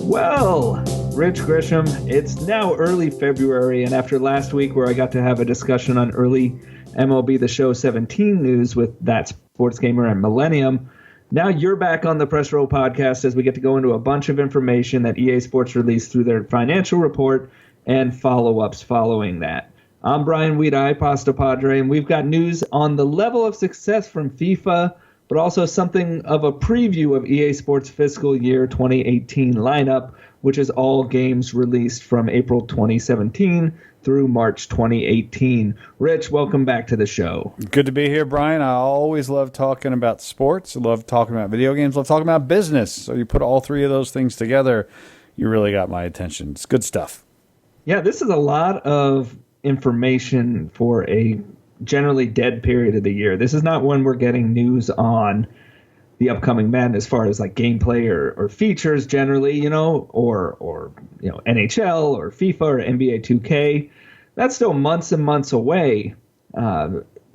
Well, Rich Grisham, it's now early February, and after last week where I got to have a discussion on early MLB The Show 17 news with That Sports Gamer and Millennium, now you're back on the Press Row podcast as we get to go into a bunch of information that EA Sports released through their financial report and follow-ups following that. I'm Brian Weedeye, Pasta Padre, and we've got news on the level of success from FIFA, but also something of a preview of EA Sports fiscal year 2018 lineup, which is all games released from April 2017 through March 2018. Rich, welcome back to the show. Good to be here, Brian. I always love talking about sports. I love talking about video games. I love talking about business. So you put all three of those things together, you really got my attention. It's good stuff. Yeah, this is a lot of information for a generally dead period of the year. This is not when we're getting news on the upcoming Madden as far as like gameplay or features generally, or NHL or FIFA or NBA 2K. That's still months and months away.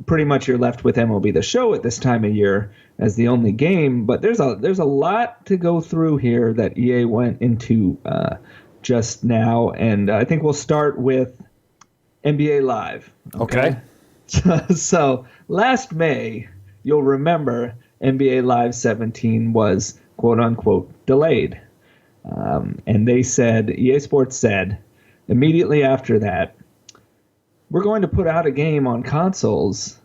Pretty much you're left with MLB The Show at this time of year as the only game, but there's a lot to go through here that EA went into just now, and I think we'll start with NBA Live. Okay. So last May, you'll remember NBA Live 17 was quote-unquote delayed. And EA Sports said, immediately after that, we're going to put out a game on consoles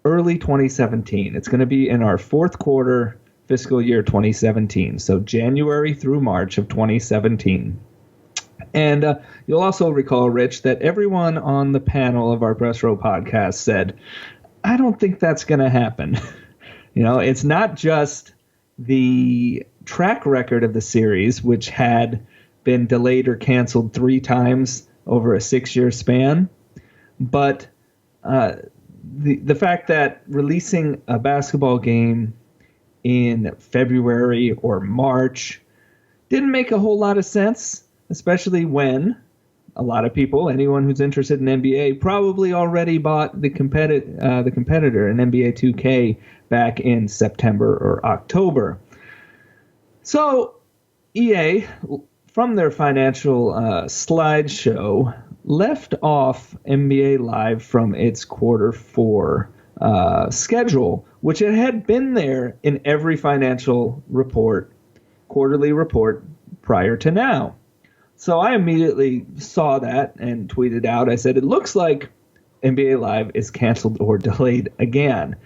early 2017. It's going to be in our fourth quarter fiscal year 2017, so January through March of 2017. And you'll also recall, Rich, that everyone on the panel of our Press Row podcast said, I don't think that's going to happen. It's not just the track record of the series, which had been delayed or canceled 3 times over a 6-year span, but the fact that releasing a basketball game in February or March didn't make a whole lot of sense, especially when a lot of people, anyone who's interested in NBA, probably already bought the competitor in NBA 2K back in September or October. So EA, from their financial slideshow, left off NBA Live from its quarter 4 schedule, which it had been there in every financial report, quarterly report prior to now. So I immediately saw that and tweeted out, I said, it looks like NBA Live is canceled or delayed again.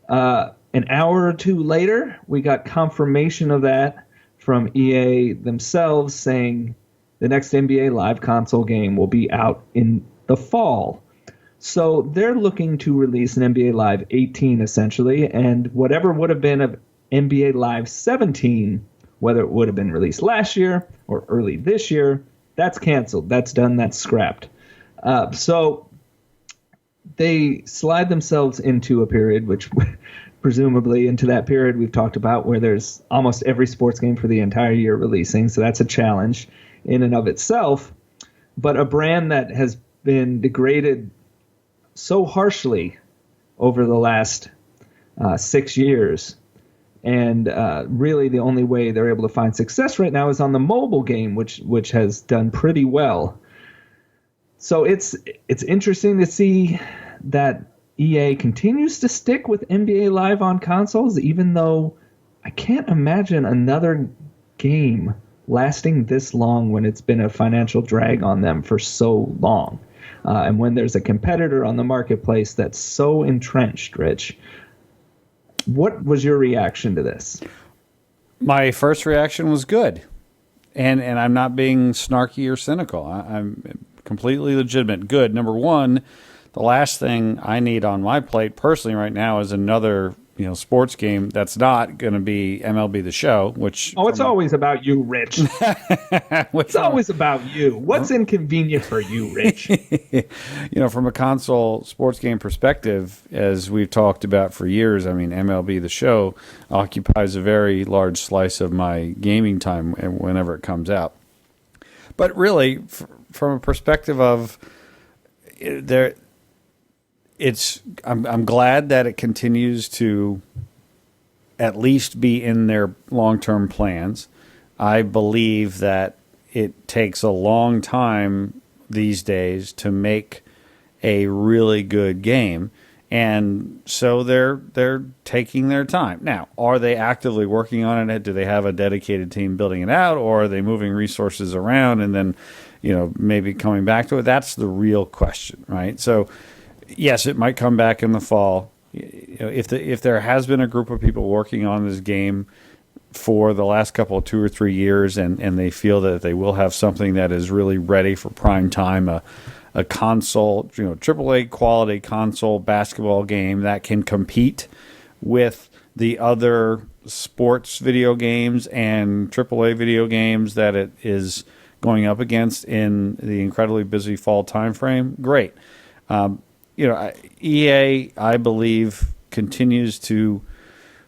An hour or two later, we got confirmation of that from EA themselves saying the next NBA Live console game will be out in the fall. So they're looking to release an NBA Live 18 essentially, and whatever would have been of NBA Live 17, whether it would have been released last year or early this year, that's canceled. That's done. That's scrapped. So they slide themselves into a period, which presumably into that period we've talked about, where there's almost every sports game for the entire year releasing. So that's a challenge in and of itself. But a brand that has been degraded so harshly over the last 6 years, and really the only way they're able to find success right now is on the mobile game, which has done pretty well. So it's interesting to see that EA continues to stick with NBA Live on consoles, even though I can't imagine another game lasting this long when it's been a financial drag on them for so long. And when there's a competitor on the marketplace that's so entrenched, Rich. What was your reaction to this? My first reaction was good. And I'm not being snarky or cynical. I'm completely legitimate. Good. Number one, the last thing I need on my plate personally right now is another sports game that's not going to be MLB The Show, which... Oh, it's always about you, Rich. It's always about you. What's inconvenient for you, Rich? From a console sports game perspective, as we've talked about for years, I mean, MLB The Show occupies a very large slice of my gaming time whenever it comes out. But really, from a perspective of... I'm glad that it continues to at least be in their long-term plans. I believe that it takes a long time these days to make a really good game. And so they're taking their time. Now, are they actively working on it? Do they have a dedicated team building it out, or are they moving resources around and then, maybe coming back to it? That's the real question, right? So, yes, it might come back in the fall. If there has been a group of people working on this game for the last couple of 2 or 3 years, and they feel that they will have something that is really ready for prime time, a console, AAA quality console basketball game that can compete with the other sports video games and AAA video games that it is going up against in the incredibly busy fall timeframe. Great. EA, I believe, continues to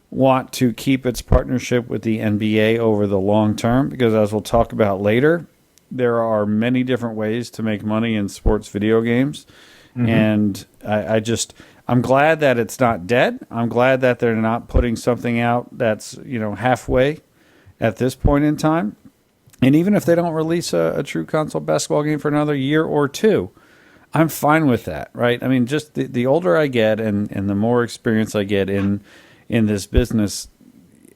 want to keep its partnership with the NBA over the long term because, as we'll talk about later, there are many different ways to make money in sports video games. Mm-hmm. And I'm glad that it's not dead. I'm glad that they're not putting something out that's, halfway at this point in time. And even if they don't release a true console basketball game for another year or two, I'm fine with that, right? I mean, just the older I get and the more experience I get in this business,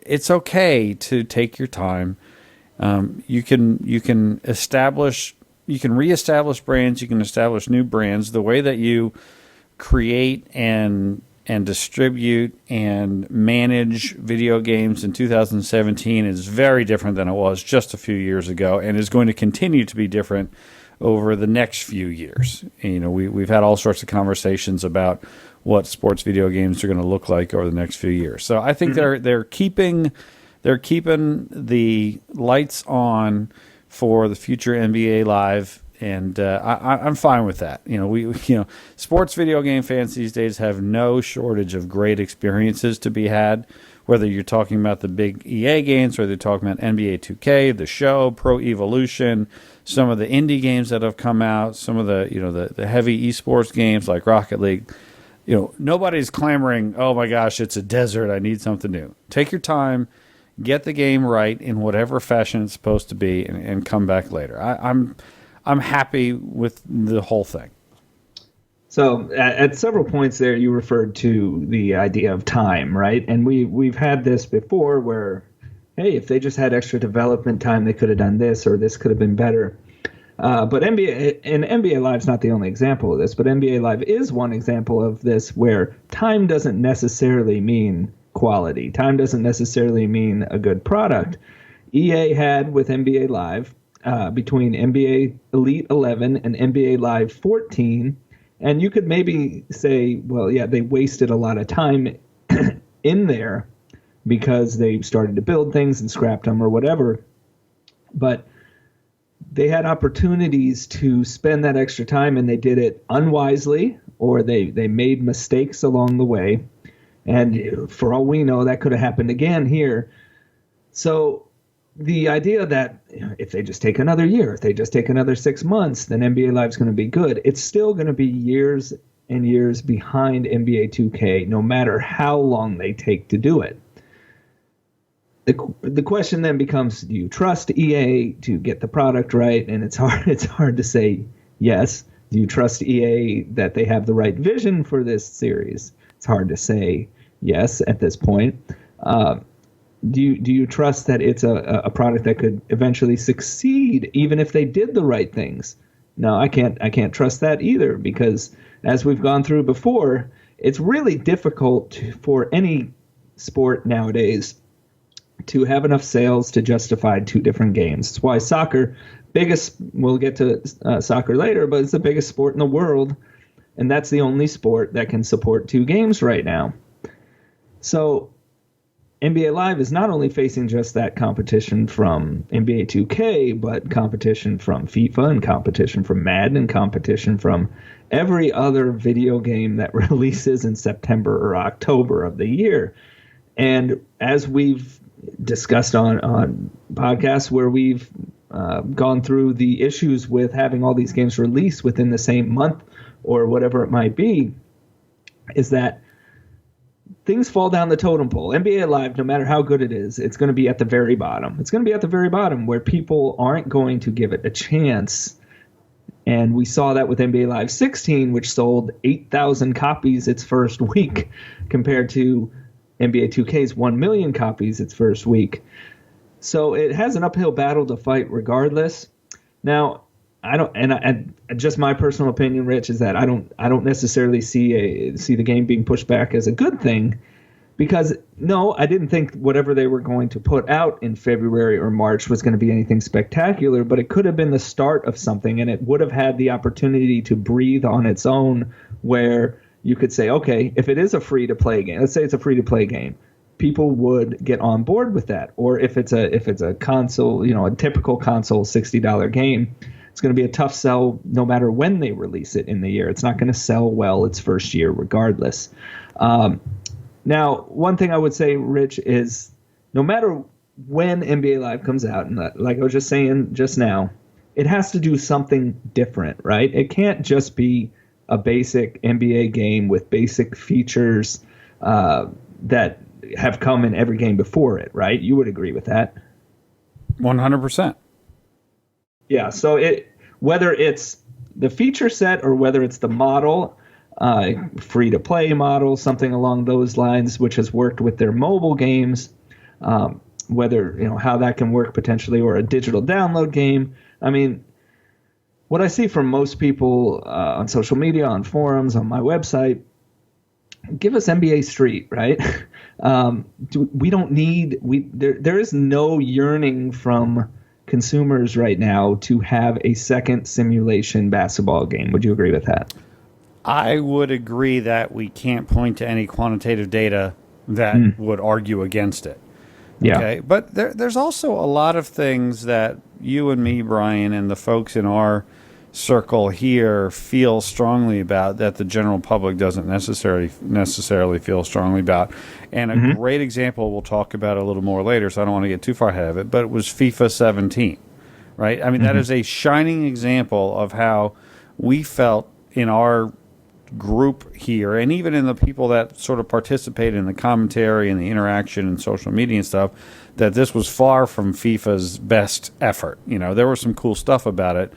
it's okay to take your time. You can reestablish brands. You can establish new brands. The way that you create and distribute and manage video games in 2017 is very different than it was just a few years ago, and is going to continue to be different over the next few years. And, we've had all sorts of conversations about what sports video games are going to look like over the next few years. So I think they're keeping the lights on for the future NBA Live, and I'm fine with that. Sports video game fans these days have no shortage of great experiences to be had. Whether you're talking about the big EA games, or they're talking about NBA 2K, the show, Pro Evolution, some of the indie games that have come out, some of the heavy esports games like Rocket League. Nobody's clamoring, oh my gosh, it's a desert, I need something new. Take your time. Get the game right in whatever fashion it's supposed to be, and come back later. I'm happy with the whole thing. So at several points there, you referred to the idea of time, right? And we've had this before where, hey, if they just had extra development time, they could have done this, or this could have been better. But NBA Live's not the only example of this, but NBA Live is one example of this where time doesn't necessarily mean quality. Time doesn't necessarily mean a good product. EA had with NBA Live between NBA Elite 11 and NBA Live 14, and you could maybe say, well, yeah, they wasted a lot of time in there because they started to build things and scrapped them or whatever. But they had opportunities to spend that extra time, and they did it unwisely, or they made mistakes along the way. And for all we know, that could have happened again here. So the idea that if they just take another year, if they just take another 6 months, then NBA Live's going to be good. It's still going to be years and years behind NBA 2K, no matter how long they take to do it. The question then becomes, do you trust EA to get the product right? And it's hard to say yes. Do you trust EA that they have the right vision for this series? It's hard to say yes at this point. Do you trust that it's a product that could eventually succeed even if they did the right things? No, I can't trust that either, because as we've gone through before, it's really difficult for any sport nowadays to have enough sales to justify two different games. That's why soccer, we'll get to soccer later, but it's the biggest sport in the world, and that's the only sport that can support two games right now. So NBA Live is not only facing just that competition from NBA 2K, but competition from FIFA and competition from Madden and competition from every other video game that releases in September or October of the year. And as we've discussed on podcasts where we've gone through the issues with having all these games released within the same month or whatever it might be, is that things fall down the totem pole. NBA Live, no matter how good it is, it's going to be at the very bottom. It's going to be at the very bottom where people aren't going to give it a chance. And we saw that with NBA Live 16, which sold 8,000 copies its first week, compared to NBA 2K's 1 million copies its first week. So it has an uphill battle to fight regardless. Now, I don't, and just my personal opinion, Rich, is that I don't necessarily see the game being pushed back as a good thing, because no, I didn't think whatever they were going to put out in February or March was going to be anything spectacular, but it could have been the start of something, and it would have had the opportunity to breathe on its own, where you could say, okay, if it is a free-to-play game, let's say it's a free-to-play game, people would get on board with that. Or if it's a console, a typical console $60 game, it's going to be a tough sell no matter when they release it in the year. It's not going to sell well its first year regardless. Now, one thing I would say, Rich, is no matter when NBA Live comes out, and like I was just saying just now, it has to do something different, right? It can't just be a basic NBA game with basic features that have come in every game before it, right? You would agree with that. 100%. Yeah, so whether it's the feature set or whether it's the model, free-to-play model, something along those lines, which has worked with their mobile games, whether, how that can work potentially, or a digital download game. I mean, what I see from most people on social media, on forums, on my website, give us NBA Street, right? We don't need there is no yearning from consumers right now to have a second simulation basketball game. Would you agree with that? I would agree that we can't point to any quantitative data that would argue against it. Yeah. Okay, but there's also a lot of things that you and me, Brian, and the folks in our circle here feel strongly about that the general public doesn't necessarily feel strongly about. And a great example we'll talk about a little more later, so I don't want to get too far ahead of it, but it was FIFA 17, right? I mean, that is a shining example of how we felt in our group here, and even in the people that sort of participate in the commentary and the interaction and social media and stuff, that this was far from FIFA's best effort. There was some cool stuff about it,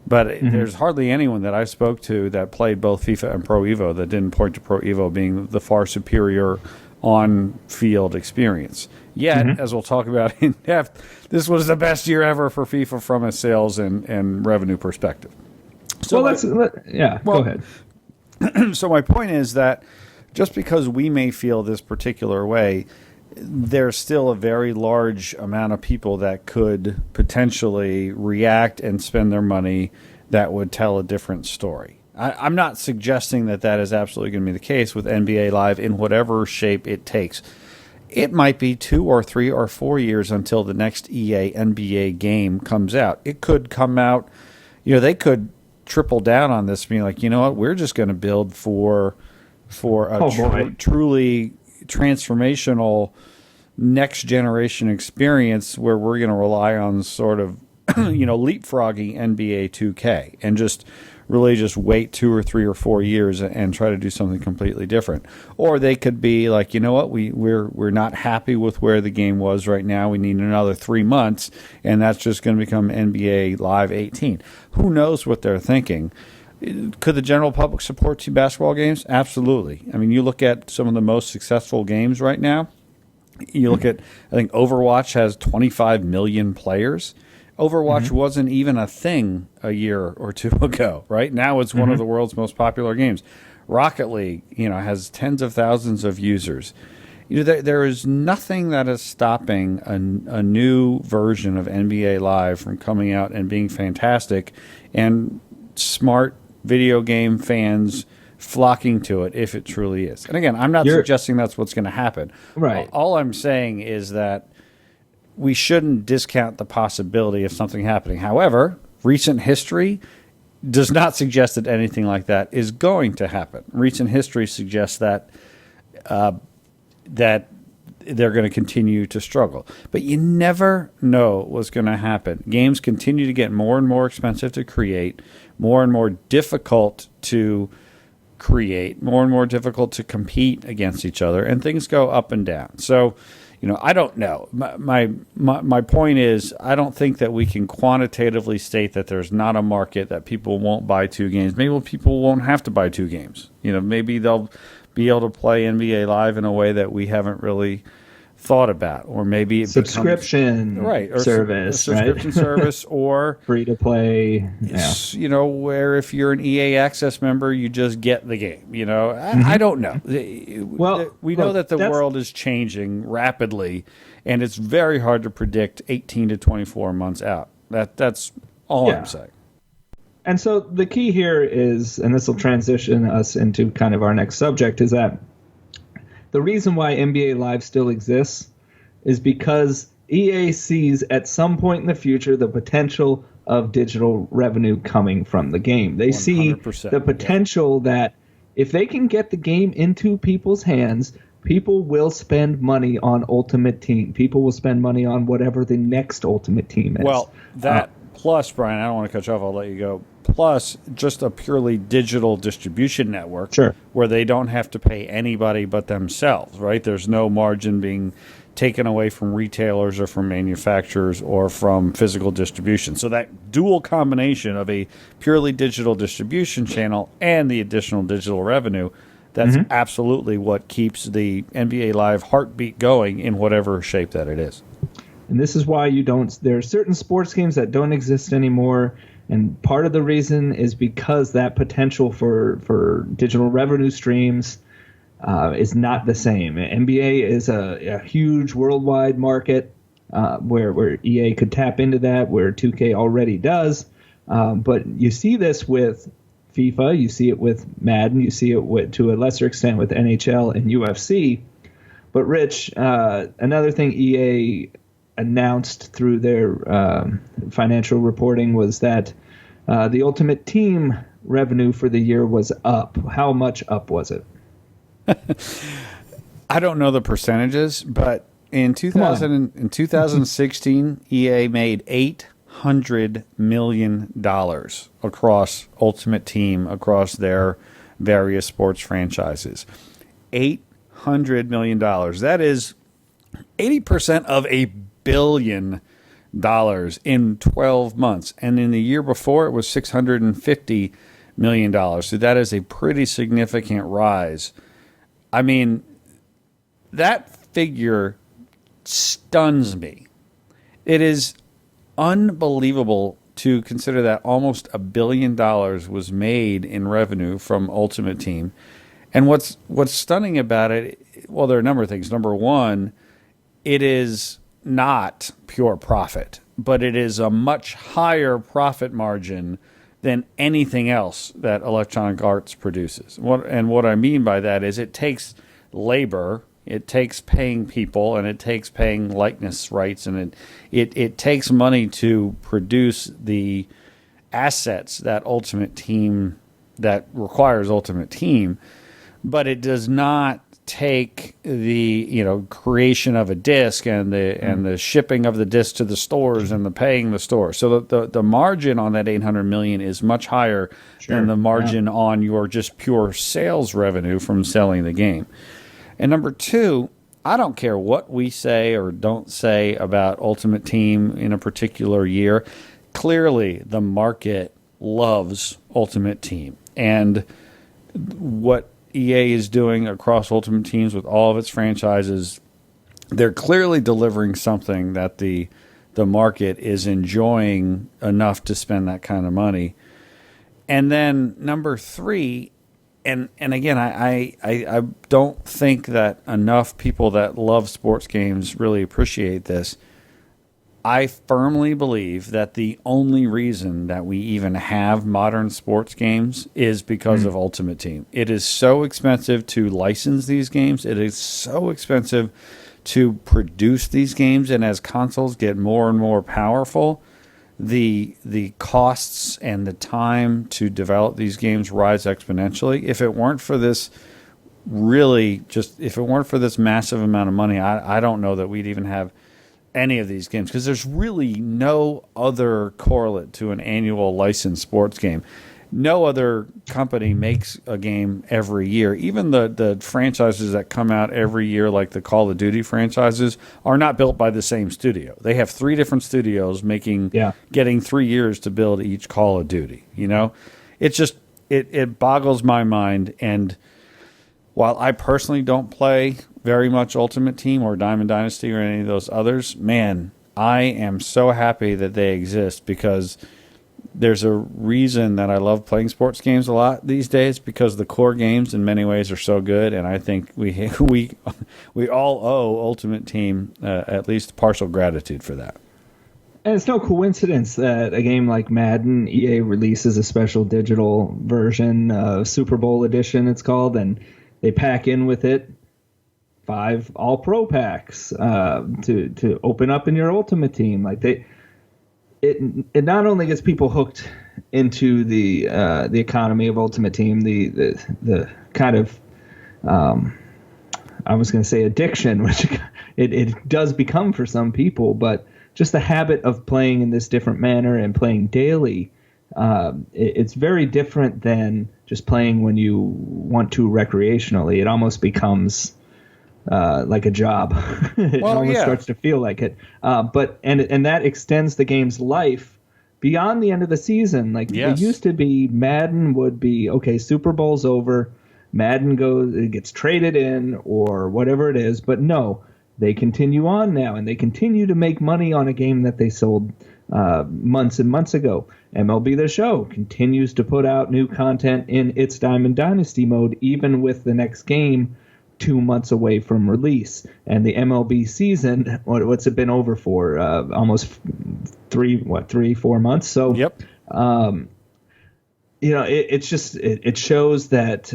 but there's hardly anyone that I spoke to that played both FIFA and Pro Evo that didn't point to Pro Evo being the far superior on-field experience. Yet, as we'll talk about in depth, this was the best year ever for FIFA from a sales and revenue perspective. So go ahead. So my point is that just because we may feel this particular way, there's still a very large amount of people that could potentially react and spend their money that would tell a different story. I'm not suggesting that is absolutely going to be the case with NBA Live in whatever shape it takes. It might be 2 or 3 or 4 years until the next EA NBA game comes out. It could come out, they could triple down on this, being like, what, we're just going to build for a truly transformational next generation experience where we're going to rely on sort of leapfrogging NBA 2K and just wait 2 or 3 or 4 years and try to do something completely different. Or they could be like, what, we're not happy with where the game was right now. We need another 3 months, and that's just going to become NBA Live 18. Who knows what they're thinking? Could the general public support 2 basketball games? Absolutely. I mean, you look at some of the most successful games right now. You look at, I think Overwatch has 25 million players. Overwatch wasn't even a thing a year or 2 ago, right? Now it's one of the world's most popular games. Rocket League, has tens of thousands of users. There is nothing that is stopping a new version of NBA Live from coming out and being fantastic, and smart video game fans flocking to it if it truly is. And again, I'm not suggesting that's what's going to happen. Right. All I'm saying is that we shouldn't discount the possibility of something happening. However, recent history does not suggest that anything like that is going to happen. Recent history suggests that that they're going to continue to struggle. But you never know what's going to happen. Games continue to get more and more expensive to create, more and more difficult to create, more and more difficult to compete against each other, and things go up and down. So, I don't know. My point is, I don't think that we can quantitatively state that there's not a market that people won't buy 2 games. Maybe people won't have to buy 2 games. Maybe they'll be able to play NBA Live in a way that we haven't really thought about, or maybe subscription or service, subscription service, or free to play. Where if you're an EA Access member, you just get the game. I don't know. Well, we know that the world is changing rapidly, and it's very hard to predict 18 to 24 months out. That's all I'm saying. And so the key here is, and this will transition us into kind of our next subject, is that the reason why NBA Live still exists is because EA sees at some point in the future the potential of digital revenue coming from the game. They see the potential that if they can get the game into people's hands, people will spend money on Ultimate Team. People will spend money on whatever the next Ultimate Team is. Well, that plus, Brian, I don't want to cut you off. I'll let you go. Plus, just a purely digital distribution network where they don't have to pay anybody but themselves, right? There's no margin being taken away from retailers or from manufacturers or from physical distribution. So that dual combination of a purely digital distribution channel and the additional digital revenue, that's absolutely what keeps the NBA Live heartbeat going in whatever shape that it is. And this is why there are certain sports games that don't exist anymore. And part of the reason is because that potential for digital revenue streams is not the same. NBA is a huge worldwide market where EA could tap into that, where 2K already does. But you see this with FIFA, you see it with Madden, you see it to a lesser extent with NHL and UFC. But Rich, another thing EA announced through their financial reporting was that the Ultimate Team revenue for the year was up. How much up was it? I don't know the percentages, but in 2016, EA made $800 million across Ultimate Team, across their various sports franchises. $800 million. That is 80% of $1 billion in 12 months. And in the year before, it was $650 million. So that is a pretty significant rise. I mean, that figure stuns me. It is unbelievable to consider that almost $1 billion was made in revenue from Ultimate Team. And what's stunning about it, well, there are a number of things. Number one, it is not pure profit, but it is a much higher profit margin than anything else that Electronic Arts produces. What I mean by that is it takes labor, it takes paying people, and it takes paying likeness rights, and it takes money to produce the assets that requires Ultimate Team, but it does not take the creation of a disc and the shipping of the disc to the stores and the paying the store. So the margin on that $800 million is much higher than the margin on your just pure sales revenue from selling the game. And number two, I don't care what we say or don't say about Ultimate Team in a particular year. Clearly, the market loves Ultimate Team, and what EA is doing across Ultimate Teams with all of its franchises, they're clearly delivering something that the market is enjoying enough to spend that kind of money. And then number three, and again, I don't think that enough people that love sports games really appreciate this. I firmly believe that the only reason that we even have modern sports games is because of Ultimate Team. It is so expensive to license these games. It is so expensive to produce these games. And as consoles get more and more powerful, the costs and the time to develop these games rise exponentially. If it weren't for this massive amount of money, I don't know that we'd even have any of these games, because there's really no other correlate to an annual licensed sports game. no other company makes a game every year. Even the franchises that come out every year, like the Call of Duty franchises, are not built by the same studio. They have 3 different studios getting 3 years to build each Call of Duty. It's just it boggles my mind. And while I personally don't play very much Ultimate Team or Diamond Dynasty or any of those others, man, I am so happy that they exist, because there's a reason that I love playing sports games a lot these days, because the core games in many ways are so good, and I think we all owe Ultimate Team at least partial gratitude for that. And it's no coincidence that a game like Madden, EA releases a special digital version, Super Bowl edition it's called, and they pack in with it 5 all-pro packs to open up in your Ultimate Team. Like it not only gets people hooked into the economy of Ultimate Team, the kind of I was going to say addiction, which it does become for some people, but just the habit of playing in this different manner and playing daily. It's very different than just playing when you want to recreationally. It almost becomes like a job. It almost starts to feel like it. But that extends the game's life beyond the end of the season. Like it used to be, Madden would be, okay, Super Bowl's over, Madden it gets traded in or whatever it is. But no, they continue on now, and they continue to make money on a game that they sold months and months ago. MLB The Show continues to put out new content in its Diamond Dynasty mode, even with the next game 2 months away from release. And the MLB season, what's it been over for? Almost 3-4 months. So, yep. It shows that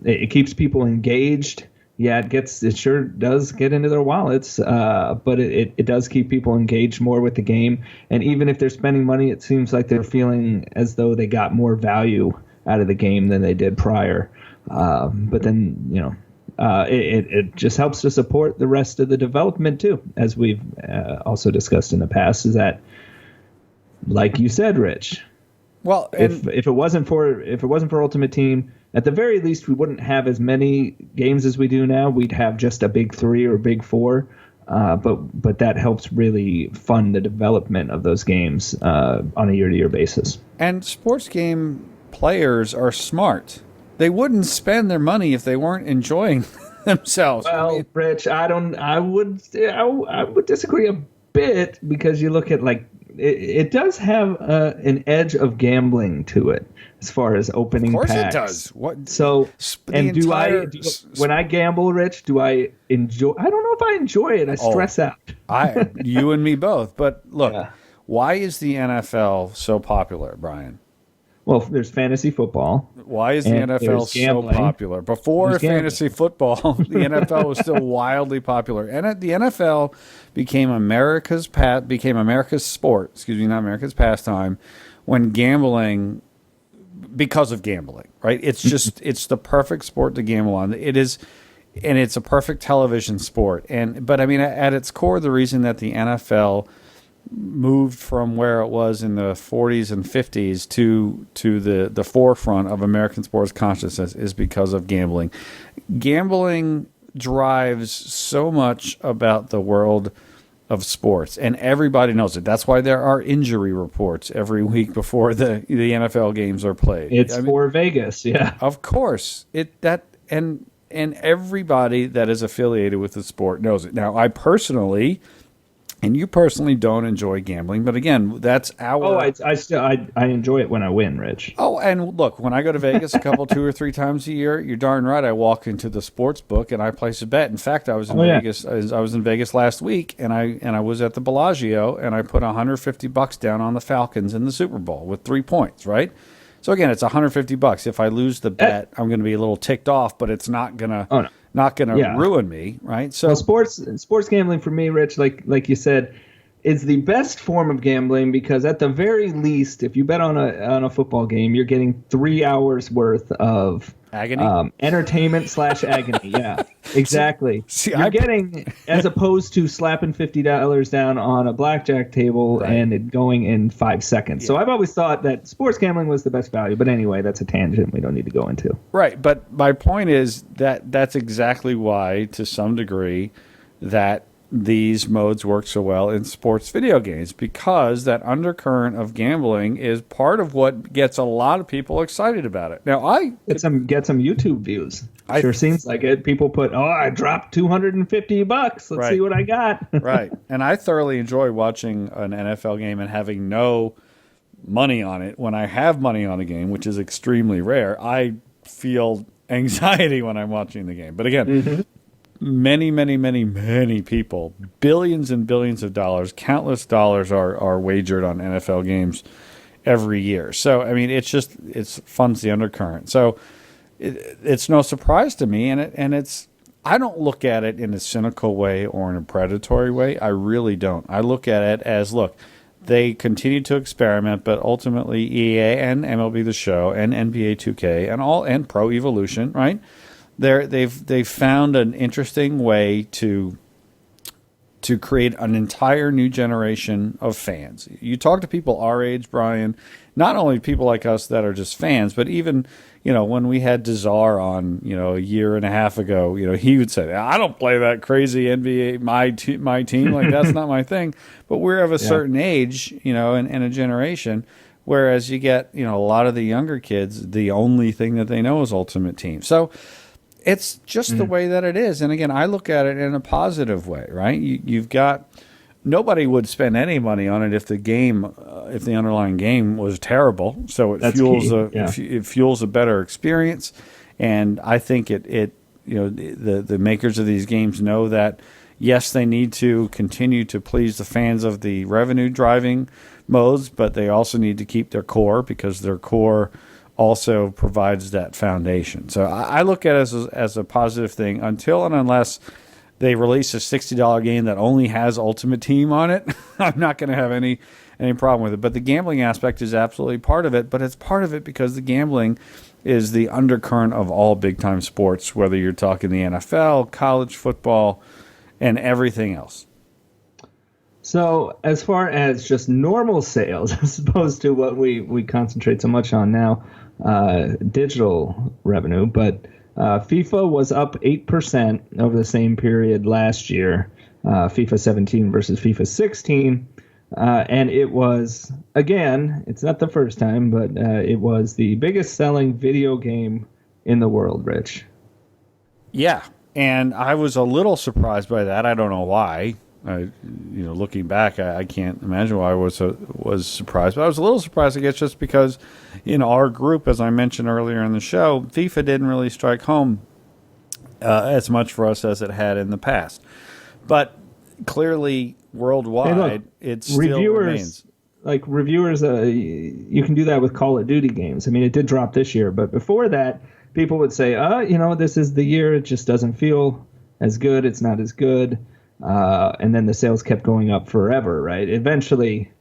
it keeps people engaged. Yeah, it sure does get into their wallets, but it does keep people engaged more with the game. And even if they're spending money, it seems like they're feeling as though they got more value out of the game than they did prior. But then, it just helps to support the rest of the development too, as we've also discussed in the past. Is that, like you said, Rich? Well, if it wasn't for Ultimate Team, at the very least, we wouldn't have as many games as we do now. We'd have just a big 3 or big 4. But that helps really fund the development of those games on a year-to-year basis. And sports game players are smart. They wouldn't spend their money if they weren't enjoying themselves. Well, Rich, I would disagree a bit, because you look at it does have an edge of gambling to it as far as opening packs. Of course it does. What? So, and when I gamble, Rich, do I enjoy? I don't know if I enjoy it. I stress out. You and me both. But look, why is the NFL so popular, Brian? Well, there's fantasy football. Why is the NFL so popular? Before fantasy football, the NFL was still wildly popular, and the NFL became America's sport. Excuse me, not America's pastime. When gambling, because of gambling, right? It's just it's the perfect sport to gamble on. It is, and it's a perfect television sport. But I mean, at its core, the reason that the NFL moved from where it was in the 40s and 50s to the forefront of American sports consciousness is because of gambling. Gambling drives so much about the world of sports, and everybody knows it. That's why there are injury reports every week before the NFL games are played. It's for Vegas, yeah. Of course. And everybody that is affiliated with the sport knows it. Now, I personally, and you personally, don't enjoy gambling, but again, that's our. Oh, I enjoy it when I win, Rich. Oh, and look, when I go to Vegas 2 or 3 times a year, you're darn right. I walk into the sports book and I place a bet. In fact, I was in Vegas. I was in Vegas last week, and I was at the Bellagio, and I put $150 down on the Falcons in the Super Bowl with 3 points. Right. So again, it's $150. If I lose the bet, I'm going to be a little ticked off, but it's not gonna. Oh, no. Not going to ruin me, right? So sports gambling for me, Rich, like you said, is the best form of gambling, because at the very least, if you bet on a football game, you're getting 3 hours worth of Agony. Entertainment / agony. Yeah, exactly. See, You're getting, as opposed to slapping $50 down on a blackjack table Right. and it going in 5 seconds. So I've always thought that sports gambling was the best value. But anyway, that's a tangent we don't need to go into. Right, but my point is that that's exactly why, to some degree, that these modes work so well in sports video games, because that undercurrent of gambling is part of what gets a lot of people excited about it. Now, Get some YouTube views. Sure seems like it. People put, I dropped $250. Let's see what I got. Right, and I thoroughly enjoy watching an NFL game and having no money on it. When I have money on a game, which is extremely rare, I feel anxiety when I'm watching the game. But again, many people, billions and billions of dollars, countless dollars are wagered on NFL games every year. So, I mean, it funds the undercurrent. So it's no surprise to me, and I don't look at it in a cynical way or in a predatory way. I really don't. I look at it as, look, they continue to experiment, but ultimately EA and MLB The Show and NBA 2K and Pro Evolution, right? They've found an interesting way to create an entire new generation of fans. You talk to people our age, Brian, not only people like us that are just fans, but even, when we had Dazar on, a year and a half ago, he would say, I don't play that crazy NBA, my team, like that's not my thing. But we're of a certain age, in a generation, whereas you get, a lot of the younger kids, the only thing that they know is Ultimate Team. So it's just the way that it is. And again, I look at it in a positive way, right? You've got, nobody would spend any money on it if the underlying game was terrible. So it fuels a better experience. And I think the makers of these games know that, yes, they need to continue to please the fans of the revenue driving modes, but they also need to keep their core, because their core also provides that foundation. So I look at it as a positive thing until and unless they release a $60 game that only has Ultimate Team on it. I'm not going to have any problem with it. But the gambling aspect is absolutely part of it, but it's part of it because the gambling is the undercurrent of all big-time sports, whether you're talking the NFL, college football, and everything else. So as far as just normal sales, as opposed to what we concentrate so much on now, digital revenue, but FIFA was up 8% over the same period last year, FIFA 17 versus FIFA 16, and it was, again, it's not the first time, but it was the biggest selling video game in the world, Rich. Yeah, and I was a little surprised by that. I don't know why. Looking back, I can't imagine why I was surprised. But I was a little surprised, I guess, just because in our group, as I mentioned earlier in the show, FIFA didn't really strike home as much for us as it had in the past. But clearly, worldwide, it still remains. Like reviewers, you can do that with Call of Duty games. I mean, it did drop this year, but before that, people would say, this is the year. It just doesn't feel as good. It's not as good. And then the sales kept going up forever, right? Eventually,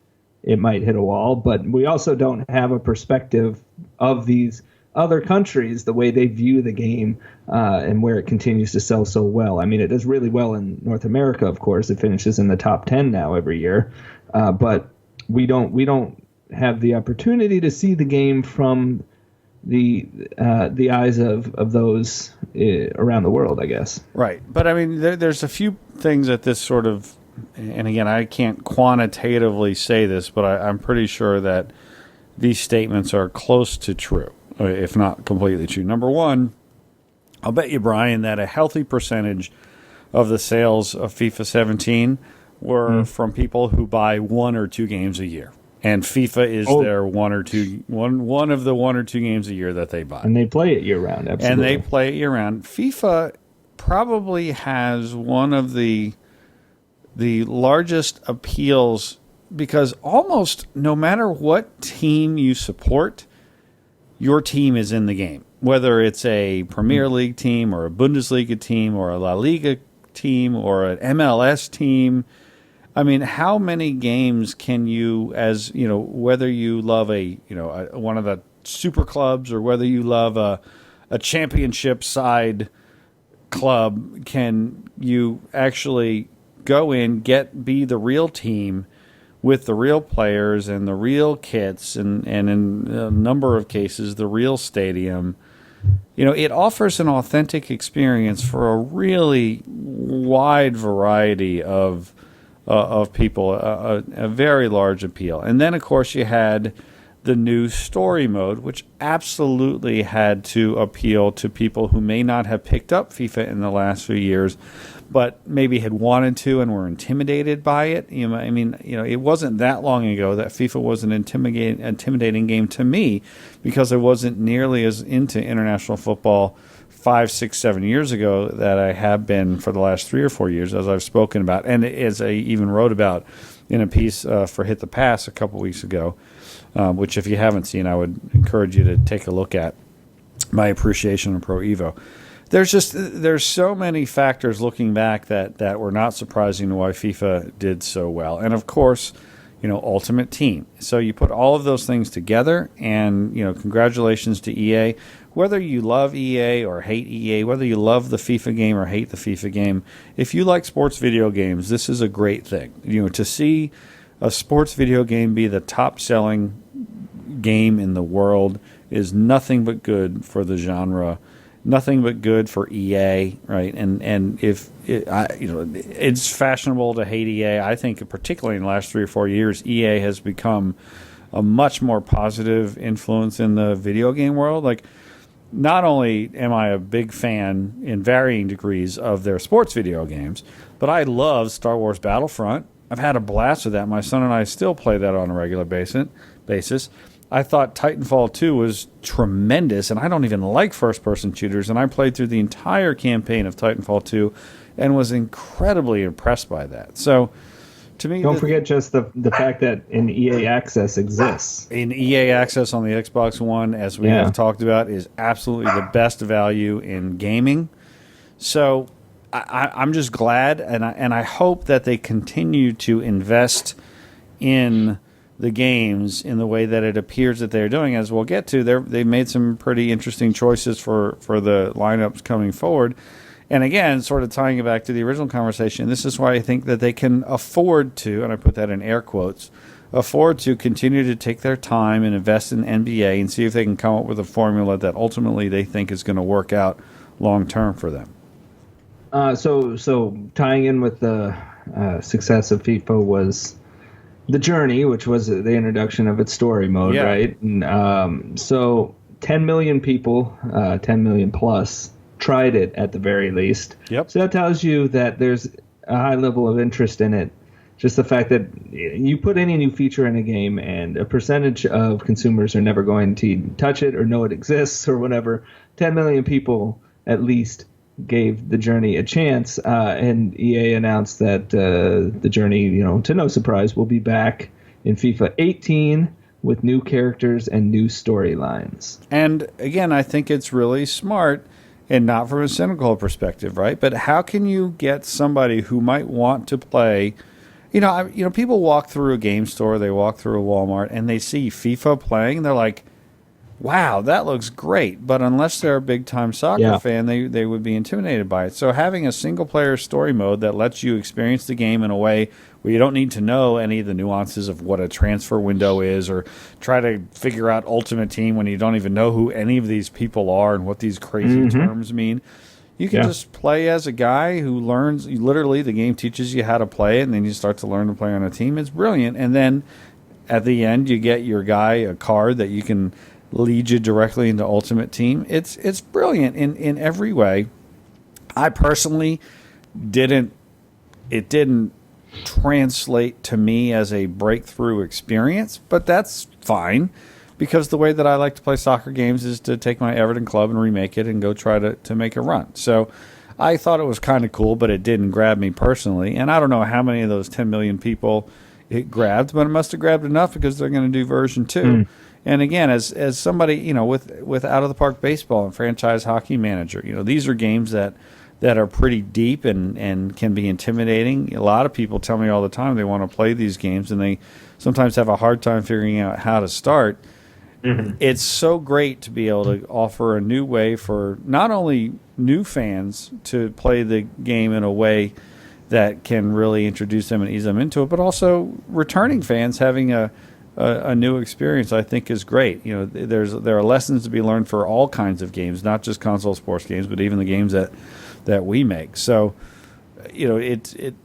it might hit a wall, but we also don't have a perspective of these other countries, the way they view the game, and where it continues to sell so well. I mean, it does really well in North America, of course. It finishes in the top 10 now every year, but we don't have the opportunity to see the game from the eyes of those around the world, I guess. Right. But I mean, there's a few things that this sort of, and again, I can't quantitatively say this, but I'm pretty sure that these statements are close to true, if not completely true. Number one, I'll bet you, Brian, that a healthy percentage of the sales of FIFA 17 were from people who buy one or two games a year. And FIFA is their one of the one or two games a year that they buy. And they play it year-round, absolutely. And they play it year-round. FIFA probably has one of the largest appeals, because almost no matter what team you support, your team is in the game. Whether it's a Premier League team or a Bundesliga team or a La Liga team or an MLS team. I mean, how many games can you, whether you love one of the super clubs or whether you love a championship side club can you actually go in, be the real team with the real players and the real kits and in a number of cases, the real stadium. It offers an authentic experience for a really wide variety of people, a very large appeal. And then, of course, you had the new story mode, which absolutely had to appeal to people who may not have picked up FIFA in the last few years, but maybe had wanted to and were intimidated by it. It wasn't that long ago that FIFA was an intimidating game to me because I wasn't nearly as into international football 5, 6, 7 years ago that I have been for the last 3 or 4 years, as I've spoken about, and as I even wrote about in a piece for Hit the Pass a couple weeks ago, which if you haven't seen, I would encourage you to take a look at my appreciation of Pro Evo. There's so many factors looking back that were not surprising to why FIFA did so well. And of course, Ultimate Team. So you put all of those things together and, congratulations to EA. Whether you love EA or hate EA, whether you love the FIFA game or hate the FIFA game, if you like sports video games, this is a great thing. To see a sports video game be the top selling game in the world is nothing but good for the genre. Nothing but good for EA, right? And if it's fashionable to hate EA, I think particularly in the last 3 or 4 years, EA has become a much more positive influence in the video game world. Like, not only am I a big fan in varying degrees of their sports video games, but I love Star Wars Battlefront. I've had a blast with that. My son and I still play that on a regular basis. I thought Titanfall 2 was tremendous, and I don't even like first-person shooters, and I played through the entire campaign of Titanfall 2 and was incredibly impressed by that. So, to me... Don't forget just the fact that an EA Access exists. In EA Access on the Xbox One, as we have talked about, is absolutely the best value in gaming. So, I'm just glad, and I hope that they continue to invest in the games in the way that it appears that they're doing. As we'll get to, they've made some pretty interesting choices for the lineups coming forward. And again, sort of tying it back to the original conversation, this is why I think that they can afford to, and I put that in air quotes, afford to continue to take their time and invest in NBA and see if they can come up with a formula that ultimately they think is going to work out long term for them. So tying in with the success of FIFA was the journey, which was the introduction of its story mode, right? And so 10 million people, 10 million plus, tried it at the very least. Yep. So that tells you that there's a high level of interest in it. Just the fact that you put any new feature in a game and a percentage of consumers are never going to touch it or know it exists or whatever. 10 million people at least gave the journey a chance, and EA announced that the journey, to no surprise, will be back in FIFA 18 with new characters and new storylines. And again, I think it's really smart, and not from a cynical perspective, right? But how can you get somebody who might want to play? People walk through a game store, they walk through a Walmart, and they see FIFA playing. They're like, wow, that looks great. But unless they're a big-time soccer fan, they would be intimidated by it. So having a single-player story mode that lets you experience the game in a way where you don't need to know any of the nuances of what a transfer window is or try to figure out Ultimate Team when you don't even know who any of these people are and what these crazy terms mean. You can just play as a guy who learns. Literally, the game teaches you how to play it, and then you start to learn to play on a team. It's brilliant. And then at the end, you get your guy a card that you can lead you directly into Ultimate Team. It's brilliant in every way. I personally didn't translate to me as a breakthrough experience, but that's fine because the way that I like to play soccer games is to take my Everton club and remake it and go try to make a run. So I thought it was kind of cool, but it didn't grab me personally. And I don't know how many of those 10 million people it grabbed, but it must have grabbed enough because they're going to do version 2. And again, as somebody, with Out of the Park Baseball and Franchise Hockey Manager, these are games that are pretty deep and can be intimidating. A lot of people tell me all the time they want to play these games, and they sometimes have a hard time figuring out how to start. It's so great to be able to offer a new way for not only new fans to play the game in a way that can really introduce them and ease them into it, but also returning fans having a new experience. I think is great. There are lessons to be learned for all kinds of games, not just console sports games, but even the games that we make. So,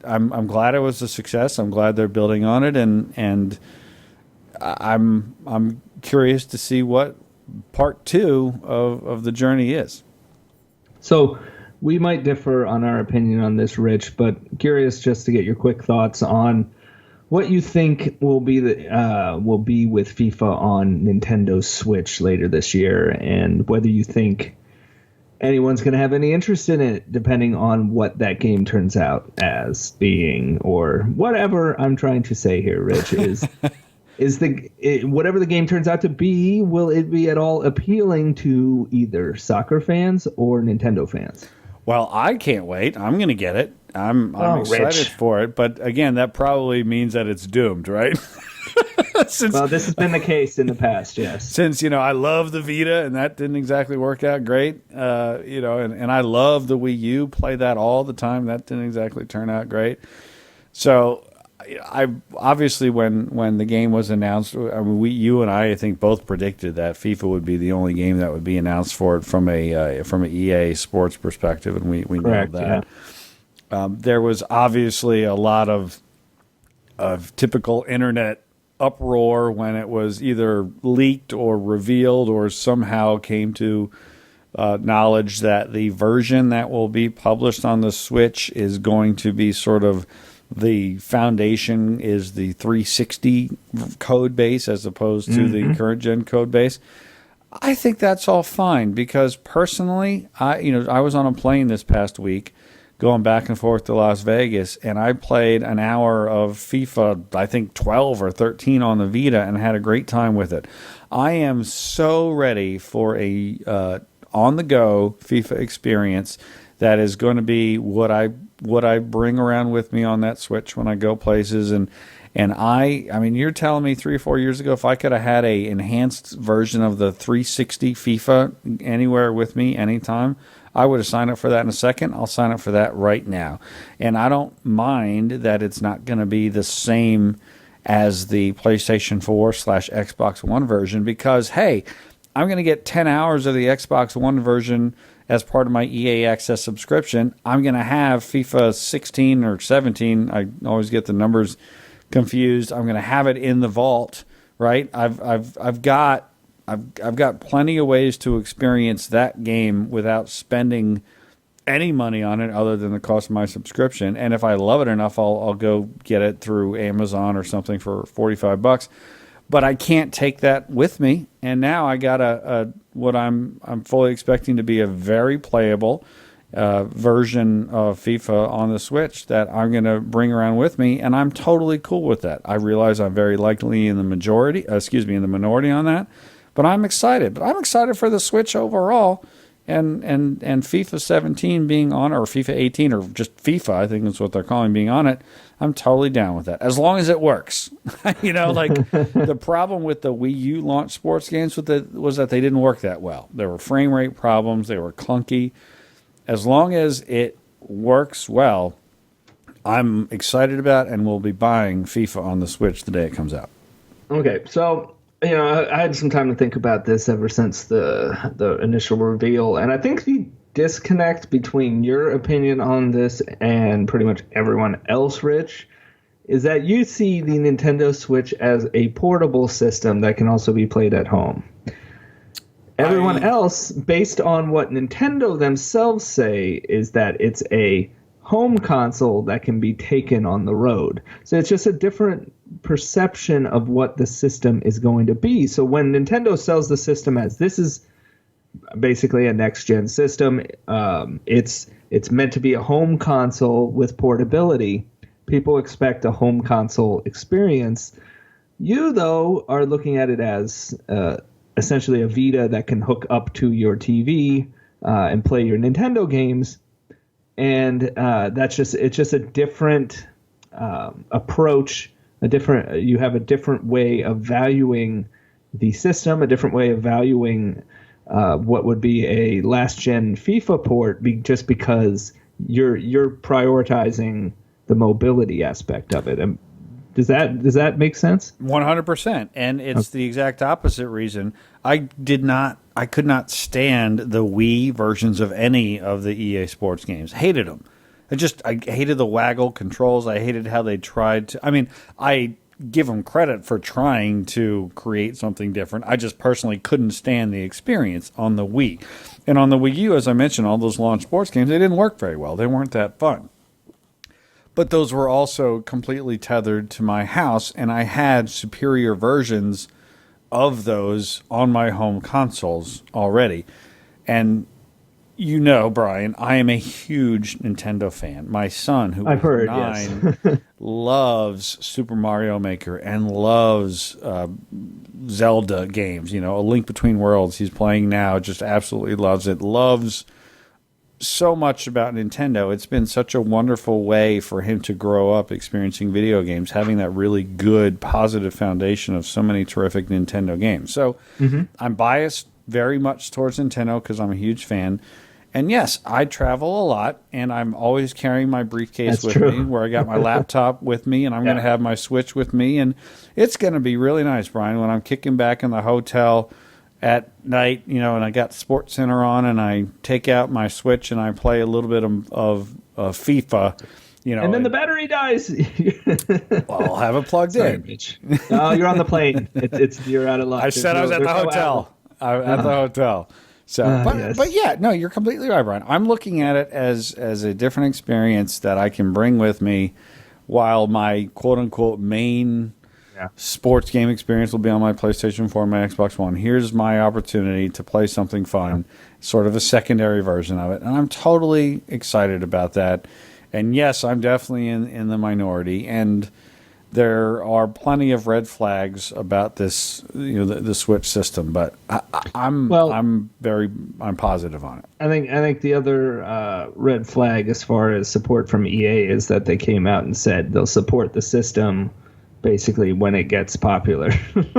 I'm glad it was a success. I'm glad they're building on it, and I'm curious to see what part 2 of the journey is. So we might differ on our opinion on this, Rich, but curious just to get your quick thoughts on what you think will be with FIFA on Nintendo Switch later this year, and whether you think anyone's going to have any interest in it, depending on what that game turns out as being, or whatever I'm trying to say here, Rich, is whatever the game turns out to be, will it be at all appealing to either soccer fans or Nintendo fans? Well, I can't wait. I'm going to get it. I'm excited Rich. for it. But again, that probably means that it's doomed, right? Well, this has been the case in the past, yes. Since, I love the Vita, and that didn't exactly work out great. And I love the Wii U, play that all the time. That didn't exactly turn out great. So I obviously, when the game was announced, you and I think both predicted that FIFA would be the only game that would be announced for it from an EA Sports perspective, and we Correct, know that. Yeah. There was obviously a lot of typical internet uproar when it was either leaked or revealed or somehow came to knowledge that the version that will be published on the Switch is going to be sort of the foundation is the 360 code base as opposed to the current gen code base. I think that's all fine because personally, I was on a plane this past week going back and forth to Las Vegas, and I played an hour of FIFA, I think 12 or 13 on the Vita, and had a great time with it. I am so ready for a on-the-go FIFA experience that is going to be what I bring around with me on that Switch when I go places. And I mean, you're telling me 3 or 4 years ago, if I could have had a enhanced version of the 360 FIFA anywhere with me anytime, I would have signed up for that in a second. I'll sign up for that right now. And I don't mind that it's not going to be the same as the PlayStation 4/Xbox One version because, hey, I'm going to get 10 hours of the Xbox One version as part of my EA Access subscription. I'm going to have FIFA 16 or 17. I always get the numbers confused. I'm going to have it in the vault, right? I've got plenty of ways to experience that game without spending any money on it other than the cost of my subscription. And if I love it enough, I'll go get it through Amazon or something for $45. But I can't take that with me, and now I got what I'm fully expecting to be a very playable version of FIFA on the Switch that I'm going to bring around with me, and I'm totally cool with that. I realize I'm very likely in the minority on that, but I'm excited. But I'm excited for the Switch overall, and FIFA 17 being on, or FIFA 18, or just FIFA, I think is what they're calling being on it. I'm totally down with that, as long as it works. The problem with the Wii U launch sports games was that they didn't work that well. There were frame rate problems. They were clunky. As long as it works well, I'm excited about and will be buying FIFA on the Switch the day it comes out. Okay, so I had some time to think about this ever since the initial reveal, and I think the disconnect between your opinion on this and pretty much everyone else, Rich, is that you see the Nintendo Switch as a portable system that can also be played at home. Everyone else, based on what Nintendo themselves say, is that it's a home console that can be taken on the road. So it's just a different perception of what the system is going to be. So when Nintendo sells the system as this is basically a next-gen system, it's meant to be a home console with portability. People expect a home console experience. You, though, are looking at it as essentially a Vita that can hook up to your TV and play your Nintendo games. And it's just a different approach, you have a different way of valuing the system, a different way of valuing what would be a last-gen FIFA port, just because you're prioritizing the mobility aspect of it. Does that make sense? 100%. And it's the exact opposite reason. I could not stand the Wii versions of any of the EA Sports games. Hated them. I hated the waggle controls. I hated how they tried to. I mean, I give them credit for trying to create something different. I just personally couldn't stand the experience on the Wii. And on the Wii U, as I mentioned, all those launch sports games, they didn't work very well. They weren't that fun. But those were also completely tethered to my house, and I had superior versions of those on my home consoles already. And you know, Brian, I am a huge Nintendo fan. My son, who I've heard, 9, yes. loves Super Mario Maker and loves Zelda games. You know, A Link Between Worlds he's playing now, just absolutely loves it. Loves so much about Nintendo. It's been such a wonderful way for him to grow up experiencing video games, having that really good, positive foundation of so many terrific Nintendo games. So I'm biased very much towards Nintendo because I'm a huge fan. And yes, I travel a lot, and I'm always carrying my briefcase with me, where I got my laptop with me, and I'm going to have my Switch with me. And it's going to be really nice, Brian, when I'm kicking back in the hotel at night, you know, and I got Sports Center on, and I take out my Switch and I play a little bit of FIFA, you know. And then the battery dies. Well, I'll have it plugged in. Mitch. No, you're on the plane. You're out of luck. I said I was at the hotel. At the hotel. So, but yeah, no, you're completely right, Brian. I'm looking at it as a different experience that I can bring with me, while my quote unquote main sports game experience will be on my PlayStation 4 and my Xbox One. Here's my opportunity to play something fun, sort of a secondary version of it, and I'm totally excited about that. And yes, I'm definitely in the minority, and there are plenty of red flags about this, you know, the Switch system, but I'm positive on it. I think the other red flag as far as support from EA is that they came out and said they'll support the system basically when it gets popular.